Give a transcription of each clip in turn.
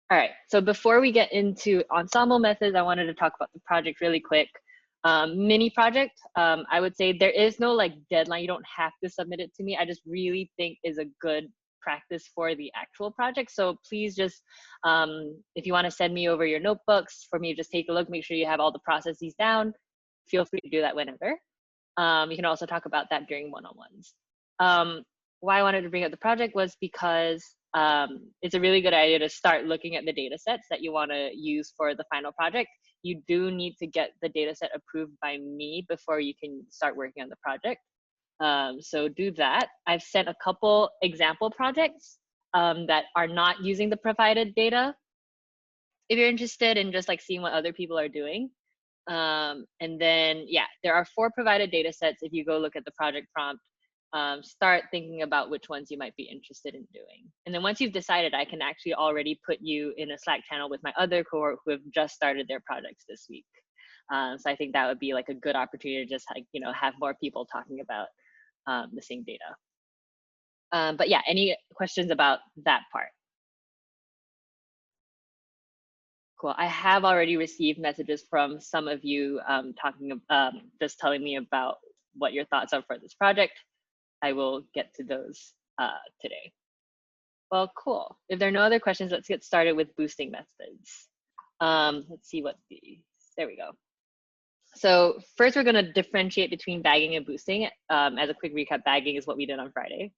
All right, so before we get into Ensemble methods, I wanted to talk about the project really quick. Mini project, I would say there is no like deadline. You don't have to submit it to me. I just really think is a good practice for the actual project. So please just, if you want to send me over your notebooks for me to just take a look, make sure you have all the processes down. Feel free to do that whenever. You can also talk about that during one-on-ones. Why I wanted to bring up the project was because it's a really good idea to start looking at the data sets that you want to use for the final project. You do need to get the data set approved by me before you can start working on the project. So do that. I've sent a couple example projects that are not using the provided data. If you're interested in just like seeing what other people are doing. And then, yeah, there are 4 provided data sets. If you go look at the project prompt, start thinking about which ones you might be interested in doing. And then once you've decided, I can actually already put you in a Slack channel with my other cohort who have just started their projects this week. So I think that would be like a good opportunity to just like, you know, have more people talking about the same data. But yeah, any questions about that part? Cool. I have already received messages from some of you just telling me about what your thoughts are for this project. I will get to those today. Well, cool. If there are no other questions, let's get started with boosting methods. Let's see what there we go. So first, we're going to differentiate between bagging and boosting. As a quick recap, bagging is what we did on Friday,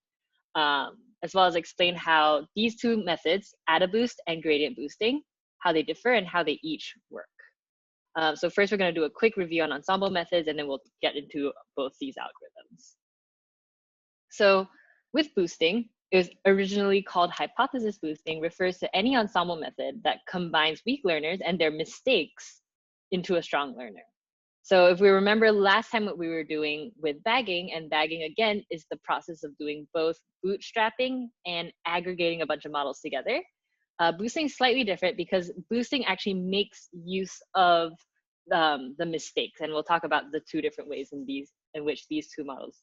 as well as explain how these 2 methods, AdaBoost and gradient boosting, how they differ and how they each work. So first, we're going to do a quick review on ensemble methods, and then we'll get into both these algorithms. So with boosting, it was originally called hypothesis boosting, refers to any ensemble method that combines weak learners and their mistakes into a strong learner. So if we remember last time what we were doing with bagging, and bagging again is the process of doing both bootstrapping and aggregating a bunch of models together. Boosting is slightly different because boosting actually makes use of the mistakes, and we'll talk about the 2 different ways in which these two models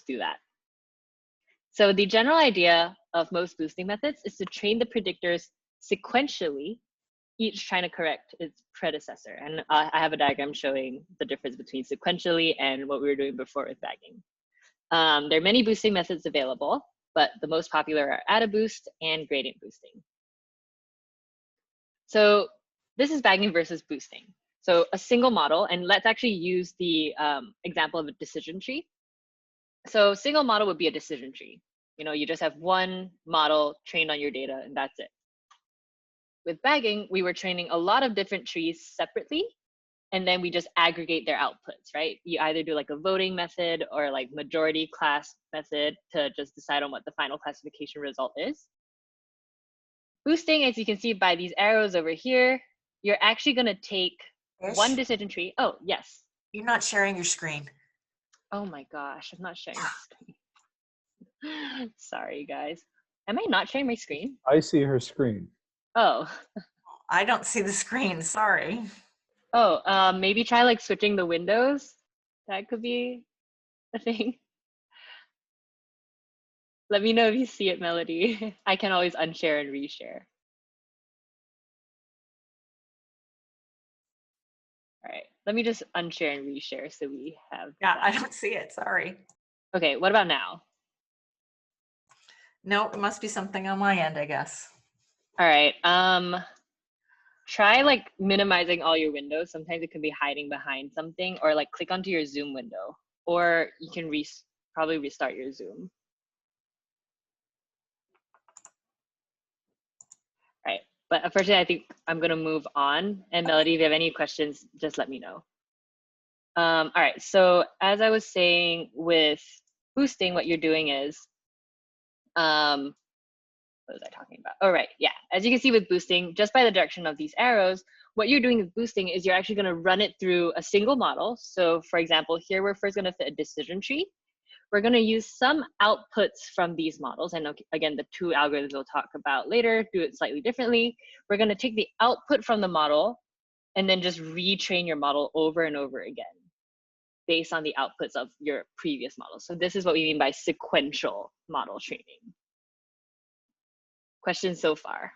do that. So the general idea of most boosting methods is to train the predictors sequentially, each trying to correct its predecessor. And I have a diagram showing the difference between sequentially and what we were doing before with bagging. There are many boosting methods available, but the most popular are AdaBoost and gradient boosting. So this is bagging versus boosting. So a single model, and let's actually use the example of a decision tree. So single model would be a decision tree. You know, you just have one model trained on your data and that's it. With bagging, we were training a lot of different trees separately, and then we just aggregate their outputs, right? You either do like a voting method or like majority class method to just decide on what the final classification result is. Boosting, as you can see by these arrows over here, you're actually going to take one decision tree. Oh, yes. You're not sharing your screen. Oh my gosh, I'm not sharing my screen. Sorry, guys. Am I not sharing my screen? I see her screen. Oh. I don't see the screen, sorry. Oh, maybe try like switching the windows. That could be a thing. Let me know if you see it, Melody. I can always unshare and reshare. All right, let me just unshare and reshare so we have. Yeah, I don't see it, sorry. Okay, what about now? No, it must be something on my end, I guess. All right, try like minimizing all your windows. Sometimes it can be hiding behind something, or like click onto your Zoom window, or you can probably restart your Zoom. All right, but unfortunately, I think I'm gonna move on. And Melody, if you have any questions, just let me know. All right, so as I was saying with boosting, what you're doing is, what was I talking about? Oh, right, yeah. As you can see with boosting, just by the direction of these arrows, what you're doing with boosting is you're actually gonna run it through a single model. So for example, here we're first gonna fit a decision tree. We're gonna use some outputs from these models. And again, the 2 algorithms we'll talk about later do it slightly differently. We're gonna take the output from the model and then just retrain your model over and over again based on the outputs of your previous model. So this is what we mean by sequential model training. Questions so far?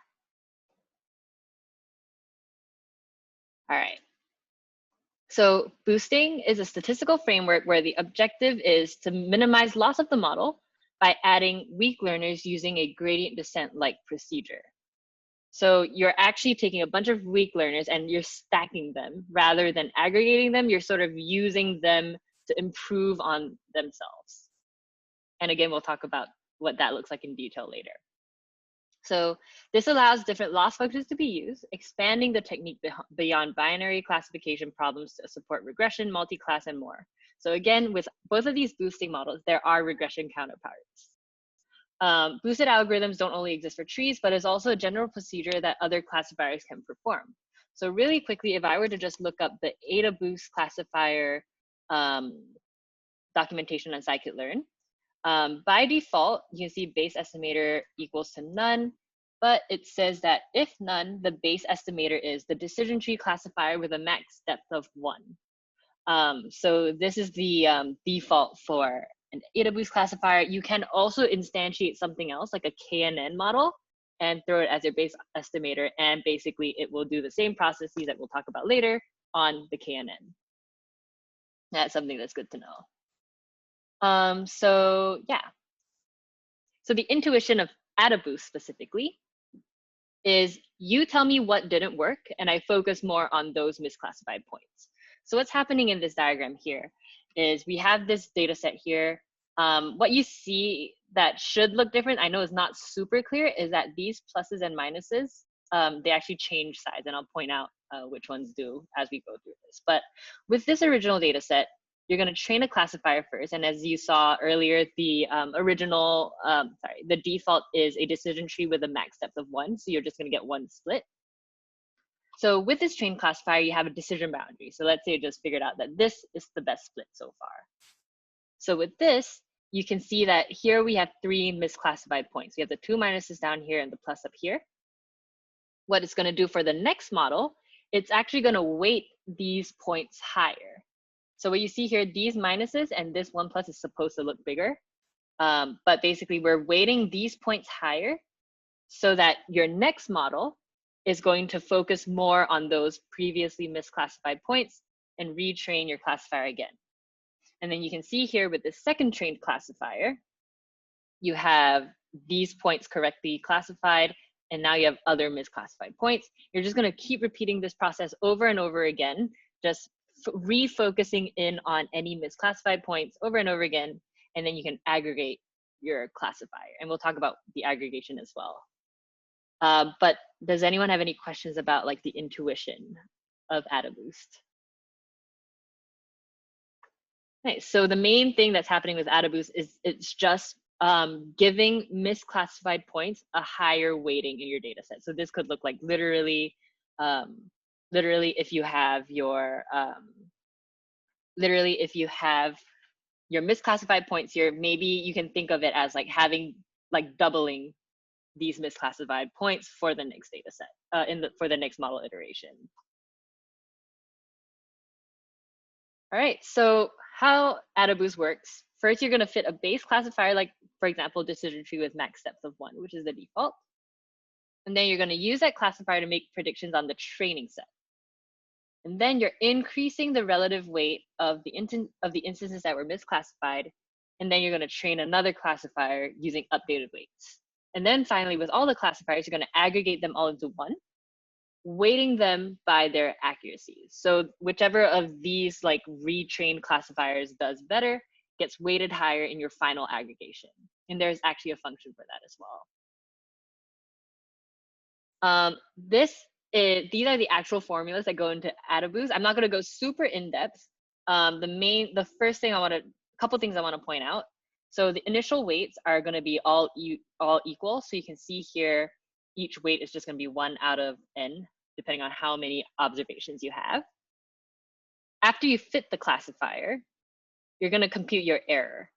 All right. So boosting is a statistical framework where the objective is to minimize loss of the model by adding weak learners using a gradient descent-like procedure. So you're actually taking a bunch of weak learners and you're stacking them rather than aggregating them. You're sort of using them to improve on themselves. And again, we'll talk about what that looks like in detail later. So this allows different loss functions to be used, expanding the technique beyond binary classification problems to support regression, multi-class, and more. So again, with both of these boosting models, there are regression counterparts. Boosted algorithms don't only exist for trees, but is also a general procedure that other classifiers can perform. So really quickly, if I were to just look up the AdaBoost classifier documentation on scikit-learn, by default, you can see base estimator equals to none, but it says that if none, the base estimator is the decision tree classifier with a max depth of 1. So this is the default for an AdaBoost classifier. You can also instantiate something else like a KNN model and throw it as your base estimator, and basically it will do the same processes that we'll talk about later on the KNN. That's something that's good to know. So yeah. So the intuition of AdaBoost specifically is you tell me what didn't work and I focus more on those misclassified points. So what's happening in this diagram here is we have this data set here. What you see that should look different, I know is not super clear, is that these pluses and minuses, they actually change size, and I'll point out which ones do as we go through this. But with this original data set, you're going to train a classifier first. And as you saw earlier, the the default is a decision tree with a max depth of 1. So you're just going to get 1 split. So with this trained classifier, you have a decision boundary. So let's say you just figured out that this is the best split so far. So with this, you can see that here we have 3 misclassified points. We have the 2 minuses down here and the plus up here. What it's going to do for the next model, it's actually going to weight these points higher. So what you see here, these minuses and this 1 plus is supposed to look bigger. But basically, we're weighting these points higher so that your next model is going to focus more on those previously misclassified points and retrain your classifier again. And then you can see here with the second trained classifier, you have these points correctly classified, and now you have other misclassified points. You're just going to keep repeating this process over and over again, just refocusing in on any misclassified points over and over again, and then you can aggregate your classifier. And we'll talk about the aggregation as well. But does anyone have any questions about like the intuition of AdaBoost? Nice. So the main thing that's happening with AdaBoost is it's just giving misclassified points a higher weighting in your data set. So this could look like literally if you have your misclassified points here, maybe you can think of it as like having like doubling these misclassified points for the next data set for the next model iteration. All right, so how AdaBoost works. First, you're going to fit a base classifier, like for example, decision tree with max depth of 1, which is the default. And then you're going to use that classifier to make predictions on the training set. And then you're increasing the relative weight of the instances that were misclassified. And then you're going to train another classifier using updated weights. And then finally, with all the classifiers, you're going to aggregate them all into one, weighting them by their accuracies. So whichever of these like retrained classifiers does better gets weighted higher in your final aggregation. And there's actually a function for that as well. These are the actual formulas that go into AdaBoost. I'm not going to go super in depth. The first thing couple things I want to point out. So the initial weights are going to be all equal. So you can see here, each weight is just going to be 1 out of n, depending on how many observations you have. After you fit the classifier, you're going to compute your error.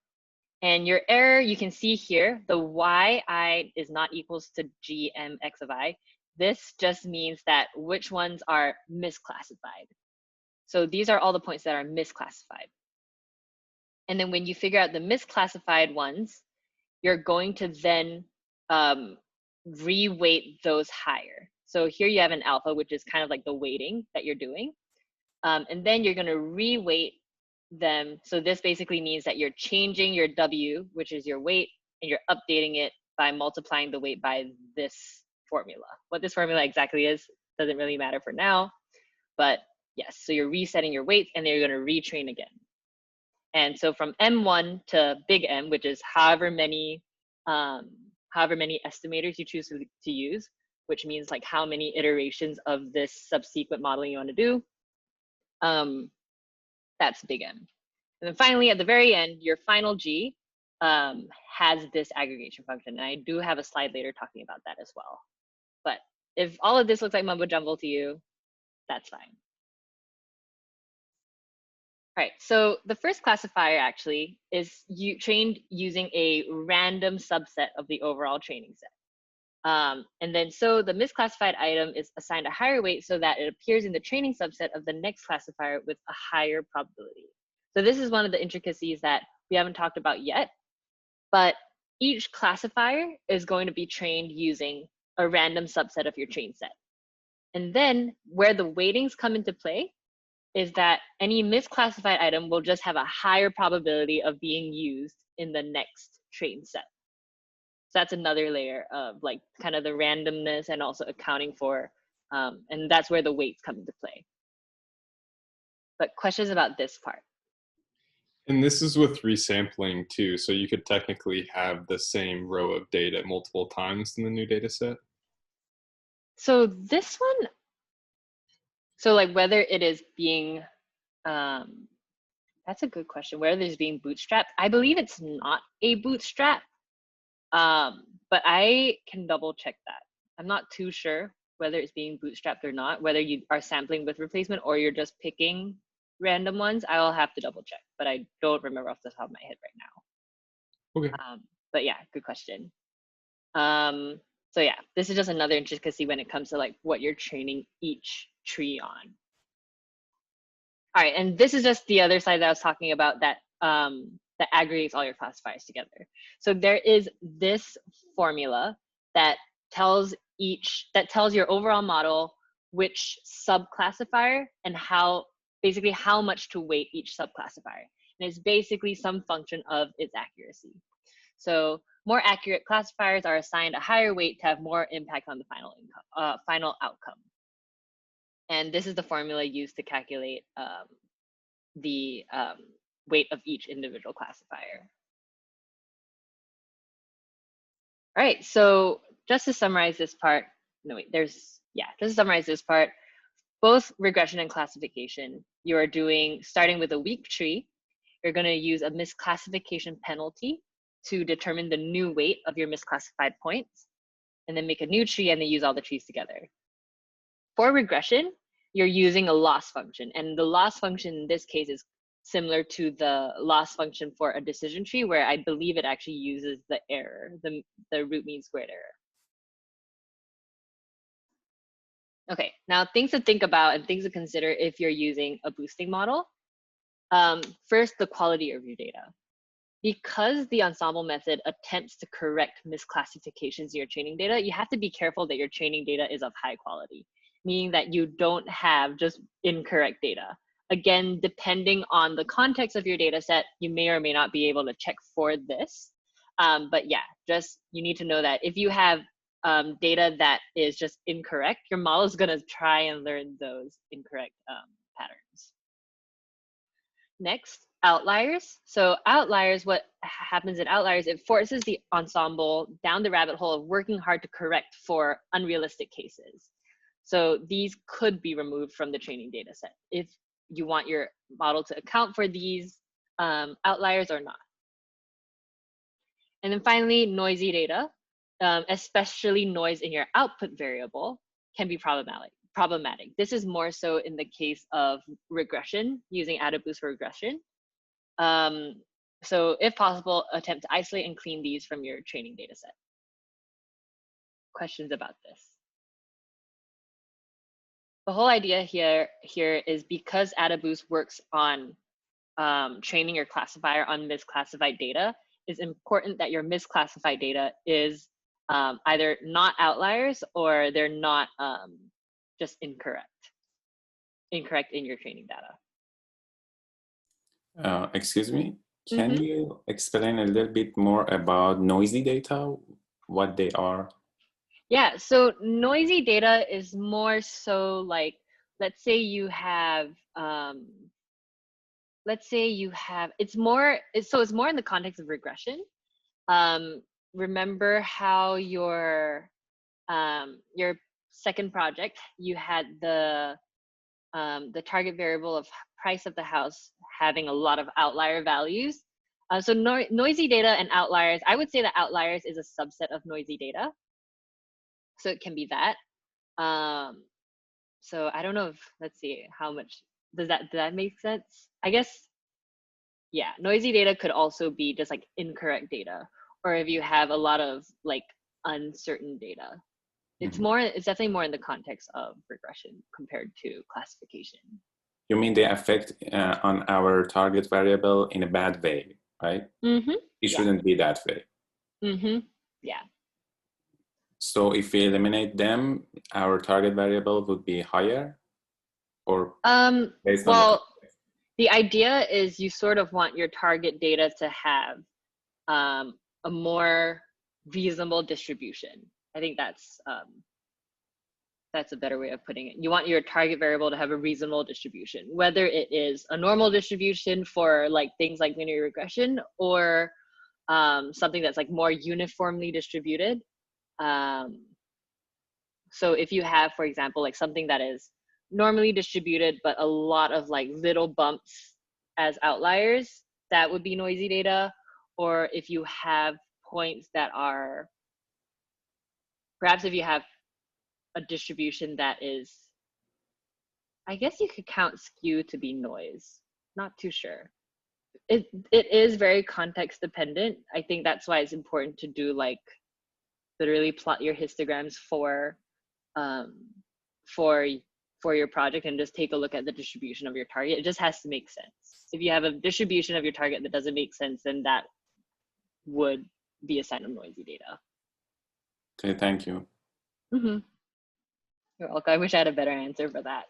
And your error, you can see here, the yi is not equals to gmx of I. This just means that which ones are misclassified. So these are all the points that are misclassified. And then when you figure out the misclassified ones, you're going to then re-weight those higher. So here you have an alpha, which is kind of like the weighting that you're doing. And then you're going to re-weight them. So this basically means that you're changing your W, which is your weight, and you're updating it by multiplying the weight by this formula. What this formula exactly is doesn't really matter for now, but yes, so you're resetting your weights and then you're going to retrain again. And so from M1 to big M, which is however many estimators you choose to use, which means like how many iterations of this subsequent modeling you want to do, that's big M. And then finally, at the very end, your final G has this aggregation function. And I do have a slide later talking about that as well. But if all of this looks like mumbo jumbo to you, that's fine. All right, so the first classifier actually is trained using a random subset of the overall training set. And then so the misclassified item is assigned a higher weight so that it appears in the training subset of the next classifier with a higher probability. So this is one of the intricacies that we haven't talked about yet, but each classifier is going to be trained using a random subset of your train set. And then where the weightings come into play is that any misclassified item will just have a higher probability of being used in the next train set. So that's another layer of like kind of the randomness and also accounting for, and that's where the weights come into play. But questions about this part? And this is with resampling too, so you could technically have the same row of data multiple times in the new data set? So this one, so like whether it is being, that's a good question, whether it's being bootstrapped. I believe it's not a bootstrap, but I can double check that. I'm not too sure whether it's being bootstrapped or not, whether you are sampling with replacement or you're just picking random ones. I will have to double check, but I don't remember off the top of my head right now. Okay. But yeah, good question. So yeah, this is just another intricacy when it comes to like what you're training each tree on. All right, and this is just the other side that I was talking about that that aggregates all your classifiers together. So there is this formula that tells your overall model which subclassifier and basically how much to weight each subclassifier. And it's basically some function of its accuracy. So more accurate classifiers are assigned a higher weight to have more impact on the final outcome. And this is the formula used to calculate the weight of each individual classifier. All right, so just to summarize this part, just to summarize this part, both regression and classification, you are starting with a weak tree, you're gonna use a misclassification penalty to determine the new weight of your misclassified points, and then make a new tree and then use all the trees together. For regression, you're using a loss function, and the loss function in this case is similar to the loss function for a decision tree, where I believe it actually uses the error, the root mean squared error. Okay, now things to think about and things to consider if you're using a boosting model. First, the quality of your data. Because the Ensemble method attempts to correct misclassifications in your training data, you have to be careful that your training data is of high quality, meaning that you don't have just incorrect data. Again, depending on the context of your data set, you may or may not be able to check for this. But yeah, you need to know that if you have data that is just incorrect, your model is going to try and learn those incorrect patterns. Next, outliers. So outliers, what happens in outliers, it forces the Ensemble down the rabbit hole of working hard to correct for unrealistic cases. So these could be removed from the training data set if you want your model to account for these outliers or not. And then finally, noisy data, especially noise in your output variable, can be problematic. This is more so in the case of regression, using AdaBoost for regression. So if possible, attempt to isolate and clean these from your training data set. Questions about this? The whole idea here is because AdaBoost works on training your classifier on misclassified data, it's important that your misclassified data is either not outliers or they're not just incorrect in your training data. Excuse me, can you explain a little bit more about noisy data, what they are? Yeah, so noisy data is more so like, let's say you have, it's more in the context of regression. Remember how your second project, you had the target variable of price of the house having a lot of outlier values. So noisy data and outliers, I would say that outliers is a subset of noisy data. So it can be that. So I don't know if, let's see, how much, does that make sense? I guess, yeah, noisy data could also be just like incorrect data, or if you have a lot of like uncertain data. It's definitely more in the context of regression compared to classification. You mean they affect on our target variable in a bad way, right? It shouldn't be that way. Yeah. So if we eliminate them, our target variable would be higher, or based on well, the idea is you sort of want your target data to have a more reasonable distribution. I think that's a better way of putting it. You want your target variable to have a reasonable distribution, whether it is a normal distribution for like things like linear regression, or something that's like more uniformly distributed. So if you have, for example, like something that is normally distributed, but a lot of like little bumps as outliers, that would be noisy data. Or if you have points that are, perhaps if you have a distribution that is, I guess you could count skew to be noise, not too sure. It is very context dependent. I think that's why it's important to do like literally plot your histograms for your project and just take a look at the distribution of your target. It just has to make sense. If you have a distribution of your target that doesn't make sense, then that would be a sign of noisy data. Okay, thank you. You're welcome. I wish I had a better answer for that.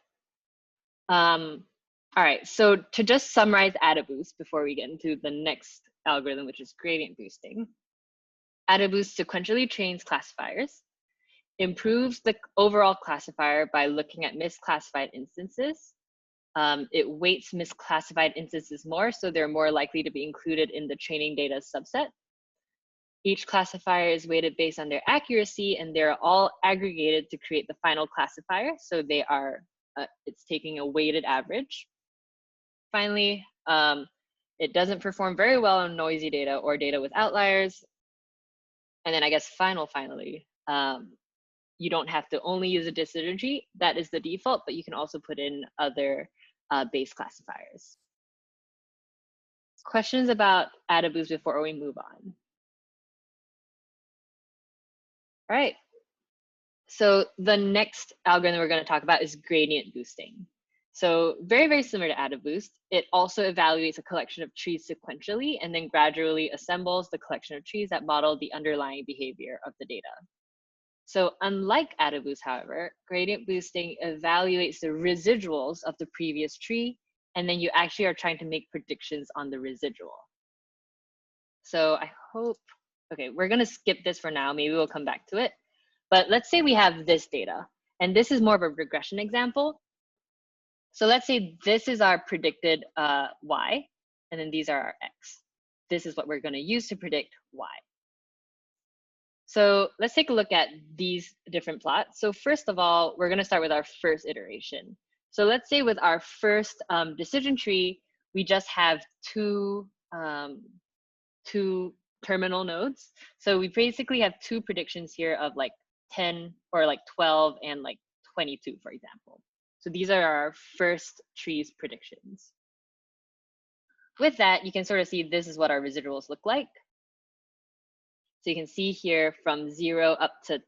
All right, so to just summarize AdaBoost before we get into the next algorithm, which is gradient boosting. AdaBoost sequentially trains classifiers, improves the overall classifier by looking at misclassified instances. It weights misclassified instances more, so they're more likely to be included in the training data subset. Each classifier is weighted based on their accuracy, and they're all aggregated to create the final classifier. So they are, it's taking a weighted average. Finally, it doesn't perform very well on noisy data or data with outliers. And then I guess finally, you don't have to only use a decision tree. That is the default, but you can also put in other base classifiers. Questions about AdaBoost before we move on? All right. So the next algorithm we're going to talk about is gradient boosting. So very, very similar to AdaBoost. It also evaluates a collection of trees sequentially and then gradually assembles the collection of trees that model the underlying behavior of the data. So unlike AdaBoost, however, gradient boosting evaluates the residuals of the previous tree, and then you actually are trying to make predictions on the residual. So I hope, okay, we're going to skip this for now. Maybe we'll come back to it. But let's say we have this data, and this is more of a regression example. So let's say this is our predicted y, and then these are our x. This is what we're going to use to predict y. So let's take a look at these different plots. So first of all, we're going to start with our first iteration. So let's say with our first decision tree, we just have two terminal nodes. So we basically have two predictions here of like 10 or like 12 and like 22, for example. So these are our first tree's predictions. With that, you can sort of see this is what our residuals look like. So you can see here from 0 up to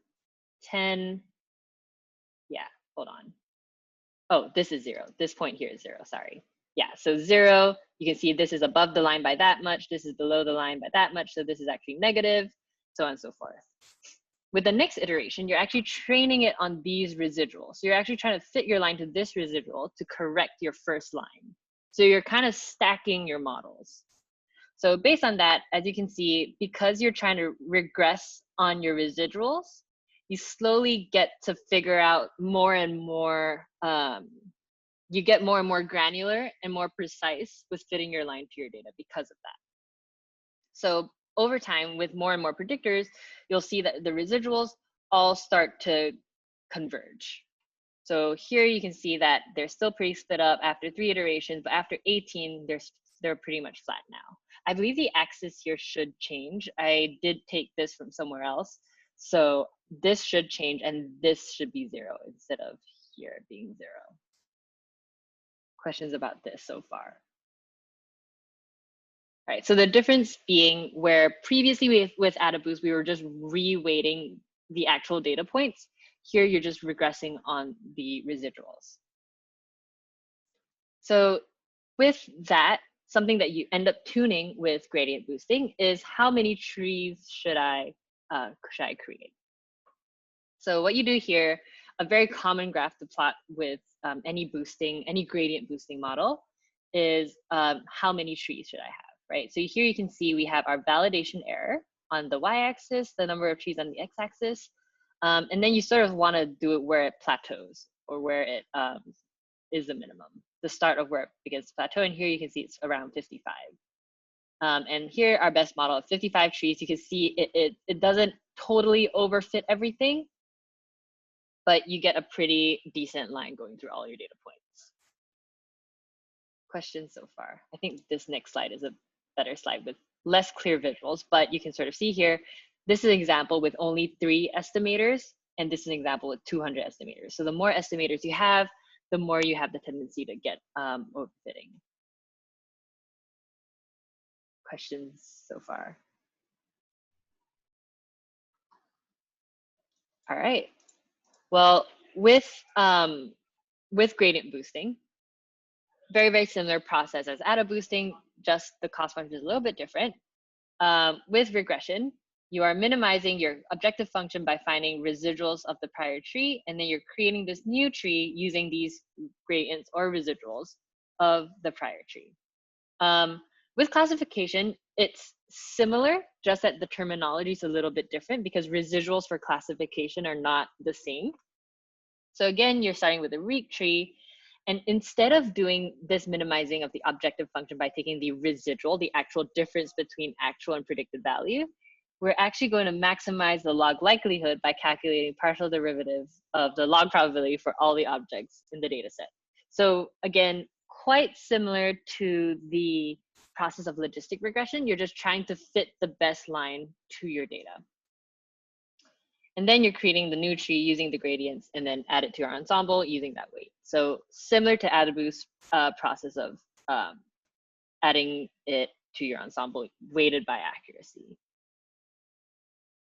10. Yeah, hold on. Oh, this is 0. This point here is 0, sorry. Yeah, so 0, you can see this is above the line by that much. This is below the line by that much. So this is actually negative, so on and so forth. with the next iteration, you're actually training it on these residuals. So you're actually trying to fit your line to this residual to correct your first line. So you're kind of stacking your models. So based on that, as you can see, because you're trying to regress on your residuals, you slowly get to figure out more and more, you get more and more granular and more precise with fitting your line to your data because of that. So over time, with more and more predictors, you'll see that the residuals all start to converge. So here you can see that they're still pretty split up after 3 iterations, but after 18, they're pretty much flat now. I believe the axis here should change. I did take this from somewhere else. So this should change and this should be 0 instead of here being 0. Questions about this so far? All right, so the difference being where previously with AdaBoost, we were just reweighting the actual data points. Here, you're just regressing on the residuals. So with that, something that you end up tuning with gradient boosting is how many trees should I create? So what you do here, a very common graph to plot with any gradient boosting model is how many trees should I have, right? So here you can see we have our validation error on the y-axis, the number of trees on the x-axis, and then you sort of want to do it where it plateaus or where it is the minimum, the start of where it begins to plateau. And here you can see it's around 55. And here our best model of 55 trees, you can see it doesn't totally overfit everything, but you get a pretty decent line going through all your data points. Questions so far? I think this next slide is a better slide with less clear visuals, but you can sort of see here, this is an example with only 3 estimators, and this is an example with 200 estimators. So the more estimators you have, the more you have the tendency to get overfitting. Questions so far? All right. Well, with gradient boosting, very, very similar process as AdaBoosting, just the cost function is a little bit different. With regression, you are minimizing your objective function by finding residuals of the prior tree, and then you're creating this new tree using these gradients or residuals of the prior tree. With classification, it's similar, just that the terminology is a little bit different because residuals for classification are not the same. So again, you're starting with a weak tree, and instead of doing this minimizing of the objective function by taking the residual, the actual difference between actual and predicted value, we're actually going to maximize the log likelihood by calculating partial derivatives of the log probability for all the objects in the data set. So again, quite similar to the process of logistic regression, you're just trying to fit the best line to your data. And then you're creating the new tree using the gradients and then add it to your ensemble using that weight. So similar to AdaBoost process of adding it to your ensemble weighted by accuracy.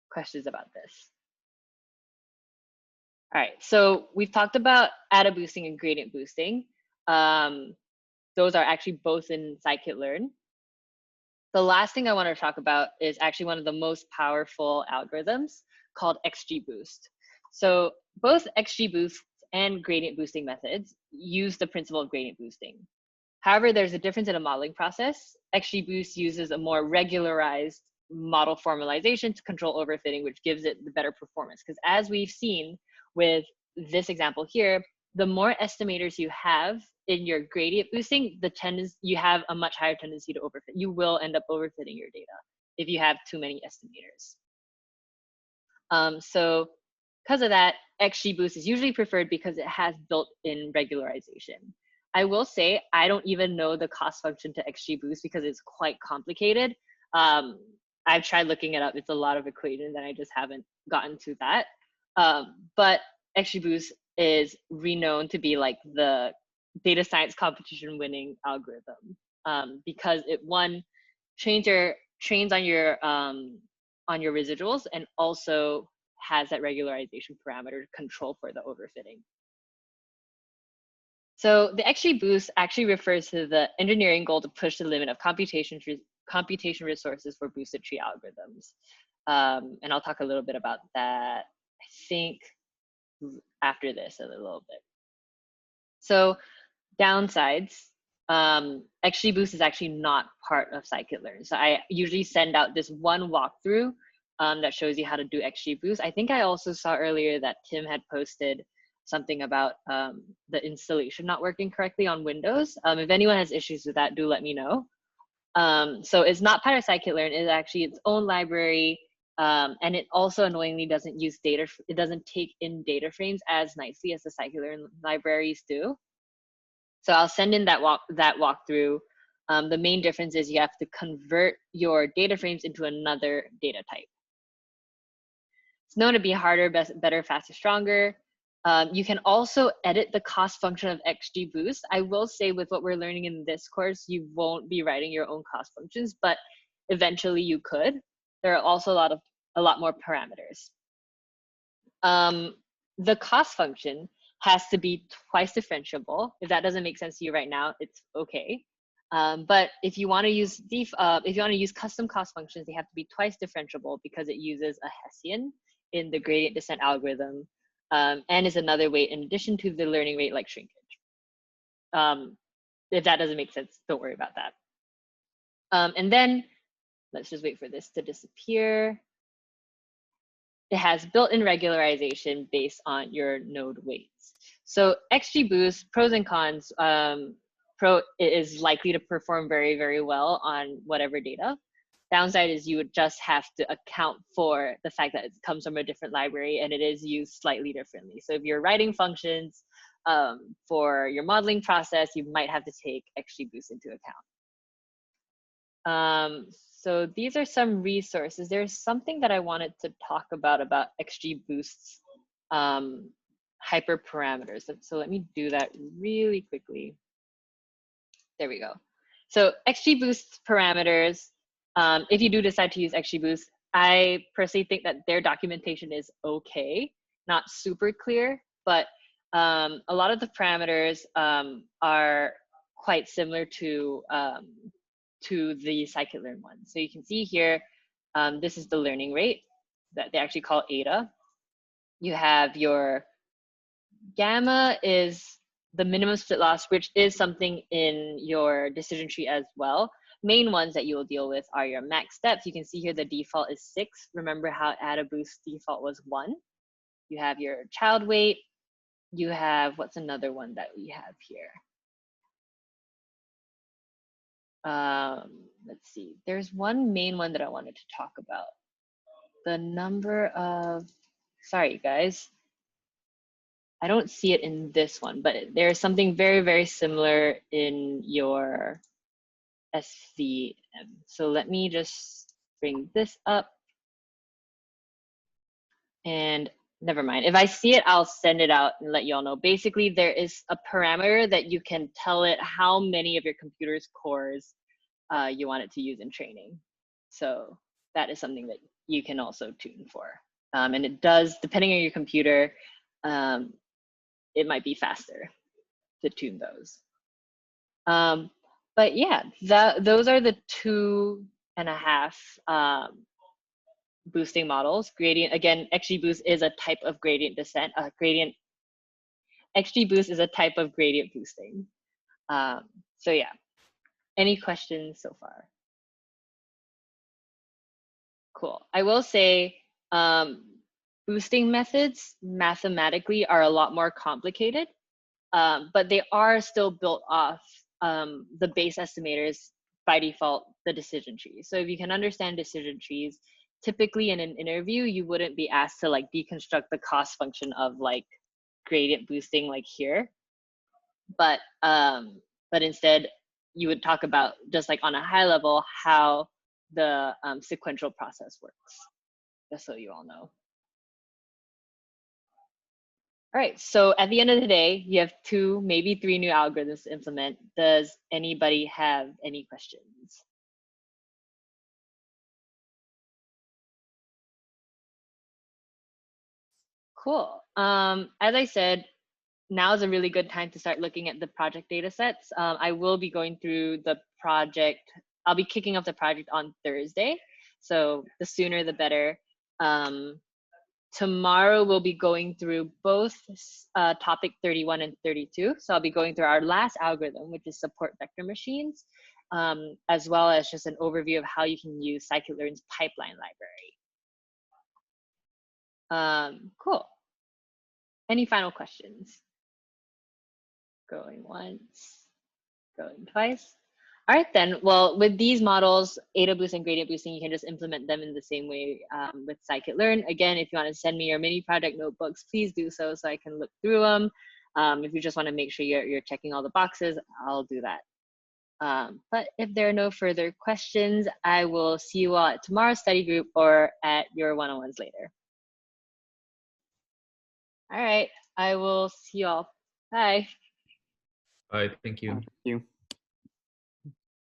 Questions about this? All right, so we've talked about AdaBoosting and gradient boosting. Those are actually both in scikit-learn. The last thing I want to talk about is actually one of the most powerful algorithms called XGBoost. So both XGBoost and gradient boosting methods use the principle of gradient boosting. However, there's a difference in a modeling process. XGBoost uses a more regularized model formalization to control overfitting, which gives it the better performance. Because as we've seen with this example here, the more estimators you have in your gradient boosting, you have a much higher tendency to overfit. You will end up overfitting your data if you have too many estimators. So because of that, XGBoost is usually preferred because it has built-in regularization. I will say I don't even know the cost function to XGBoost because it's quite complicated. I've tried looking it up. It's a lot of equations and I just haven't gotten to that. But XGBoost is renowned to be like the data science competition winning algorithm because it trains on your residuals and also has that regularization parameter control for the overfitting. So the XGBoost actually refers to the engineering goal to push the limit of computation resources for boosted tree algorithms. And I'll talk a little bit about that, I think, after this a little bit. So downsides, XGBoost is actually not part of scikit-learn. So I usually send out this one walkthrough that shows you how to do XGBoost. I think I also saw earlier that Tim had posted something about the installation not working correctly on Windows. If anyone has issues with that, do let me know. So it's not part of scikit-learn. It's actually its own library. And it also annoyingly doesn't use data. It doesn't take in data frames as nicely as the scikit-learn libraries do. So I'll send in that walkthrough. The main difference is you have to convert your data frames into another data type. It's known to be harder, better, faster, stronger. You can also edit the cost function of XGBoost. I will say with what we're learning in this course, you won't be writing your own cost functions, but eventually you could. There are also a lot more parameters. The cost function has to be twice differentiable. If that doesn't make sense to you right now, it's okay. But if you want to use custom cost functions, they have to be twice differentiable because it uses a Hessian in the gradient descent algorithm, and is another way in addition to the learning rate like shrinkage. If that doesn't make sense, don't worry about that. And then let's just wait for this to disappear. It has built-in regularization based on your node weights. So XGBoost, pros and cons, Pro is likely to perform very, very well on whatever data. Downside is you would just have to account for the fact that it comes from a different library and it is used slightly differently. So if you're writing functions for your modeling process, you might have to take XGBoost into account. So these are some resources. There's something that I wanted to talk about XGBoost's hyperparameters. So let me do that really quickly. There we go. So XGBoost parameters, if you do decide to use XGBoost, I personally think that their documentation is okay, not super clear, but a lot of the parameters are quite similar to the scikit-learn one. So you can see here, this is the learning rate that they actually call Ada. You have your gamma is the minimum split loss, which is something in your decision tree as well. Main ones that you will deal with are your max steps. You can see here the default is 6. Remember how AdaBoost default was 1. You have your child weight. You have, what's another one that we have here? Let's see, there's one main one that I wanted to talk about. The number of, sorry guys, I don't see it in this one, but there's something very, very similar in your SVM. So let me just bring this up. And never mind, if I see it, I'll send it out and let you all know. Basically, there is a parameter that you can tell it how many of your computer's cores you want it to use in training. So that is something that you can also tune for. And it does, depending on your computer, it might be faster to tune those. But yeah, those are the 2.5 boosting models. Gradient, again, XGBoost is a type of gradient descent. XGBoost is a type of gradient boosting. So yeah, any questions so far? Cool. I will say boosting methods mathematically are a lot more complicated, but they are still built off the base estimators by default, the decision trees. So if you can understand decision trees, typically in an interview, you wouldn't be asked to like deconstruct the cost function of like gradient boosting like here, but instead you would talk about just like on a high level how the sequential process works, just so you all know. All right, so at the end of the day, you have 2, maybe 3 new algorithms to implement. Does anybody have any questions? Cool. As I said, now is a really good time to start looking at the project data sets. I will be going through the project. I'll be kicking off the project on Thursday. So the sooner the better. Tomorrow we'll be going through both topic 31 and 32. So I'll be going through our last algorithm, which is support vector machines, as well as just an overview of how you can use scikit-learn's pipeline library. Cool. Any final questions? Going once, going twice. All right then, well, with these models, AdaBoost and gradient boosting, you can just implement them in the same way with scikit-learn. Again, if you want to send me your mini project notebooks, please do so I can look through them. If you just want to make sure you're checking all the boxes, I'll do that. But if there are no further questions, I will see you all at tomorrow's study group or at your one-on-ones later. All right, I will see you all. Bye. Bye. Thank you. Thank you.